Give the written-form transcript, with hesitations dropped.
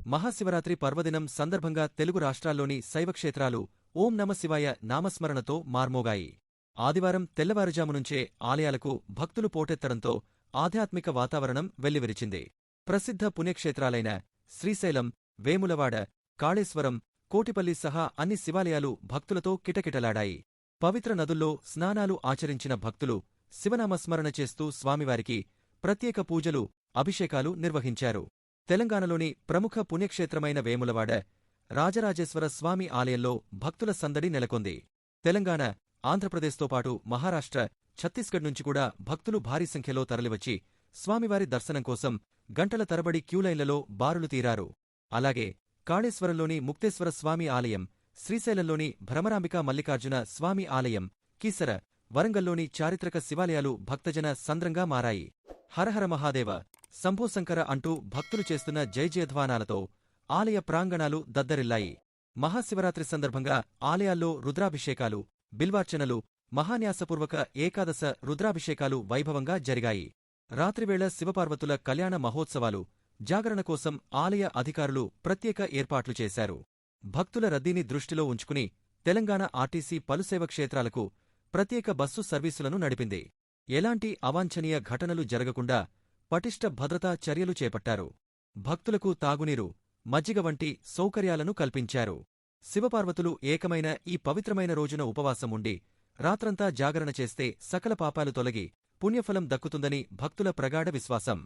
మహాశివరాత్రి పర్వదినం సందర్భంగా తెలుగు రాష్ట్రాల్లోని శైవక్షేత్రాలు ఓం నమ శివాయ నామస్మరణతో మార్మోగాయి. ఆదివారం తెల్లవారుజామునుంచే ఆలయాలకు భక్తులు పోటెత్తడంతో ఆధ్యాత్మిక వాతావరణం వెల్లివిరిచింది. ప్రసిద్ధ పుణ్యక్షేత్రాలైన శ్రీశైలం, వేములవాడ, కాళేశ్వరం, కోటిపల్లి సహా అన్ని శివాలయాలు భక్తులతో కిటకిటలాడాయి. పవిత్ర నదుల్లో స్నానాలు ఆచరించిన భక్తులు శివనామస్మరణ చేస్తూ స్వామివారికి ప్రత్యేక పూజలు, అభిషేకాలు నిర్వహించారు. తెలంగాణలోని ప్రముఖ పుణ్యక్షేత్రమైన వేములవాడ, రాజరాజేశ్వర స్వామి ఆలయంలో భక్తుల సందడి నెలకొంది. తెలంగాణ, ఆంధ్రప్రదేశ్తో పాటు మహారాష్ట్ర, ఛత్తీస్గఢ్ నుంచి కూడా భక్తులు భారీ సంఖ్యలో తరలివచ్చి స్వామివారి దర్శనం కోసం గంటల తరబడి క్యూలైన్లలో బారులు తీరారు. అలాగే కాళేశ్వరంలోని ముక్తేశ్వర స్వామి ఆలయం, శ్రీశైలంలోని భ్రమరాంబికా మల్లికార్జున స్వామి ఆలయం, కీసర, వరంగల్లోని చారిత్రక శివాలయాలు భక్తజన సంద్రంగా మారాయి. హరహర మహాదేవ, శంభోశంకర అంటూ భక్తులు చేస్తున్న జయజయధ్వానాలతో ఆలయ ప్రాంగణాలు దద్దరిల్లాయి. మహాశివరాత్రి సందర్భంగా ఆలయాల్లో రుద్రాభిషేకాలు, బిల్వార్చనలు, మహాన్యాసపూర్వక ఏకాదశ రుద్రాభిషేకాలు వైభవంగా జరిగాయి. రాత్రివేళ శివపార్వతుల కళ్యాణ మహోత్సవాలు, జాగరణ కోసం ఆలయ అధికారులు ప్రత్యేక ఏర్పాట్లు చేశారు. భక్తుల రద్దీని దృష్టిలో ఉంచుకుని తెలంగాణ ఆర్టీసీ పలు శైవక్షేత్రాలకు ప్రత్యేక బస్సు సర్వీసులను నడిపింది. ఎలాంటి అవాంఛనీయ ఘటనలు జరగకుండా పటిష్ట భద్రతా చర్యలు చేపట్టారు. భక్తులకు తాగునీరు, మజ్జిగ వంటి సౌకర్యాలను కల్పించారు. శివపార్వతులు ఏకమైన ఈ పవిత్రమైన రోజున ఉపవాసం ఉండి రాత్రంతా జాగరణ చేస్తే సకల పాపాలు తొలగి పుణ్యఫలం దక్కుతుందని భక్తుల ప్రగాఢ విశ్వాసం.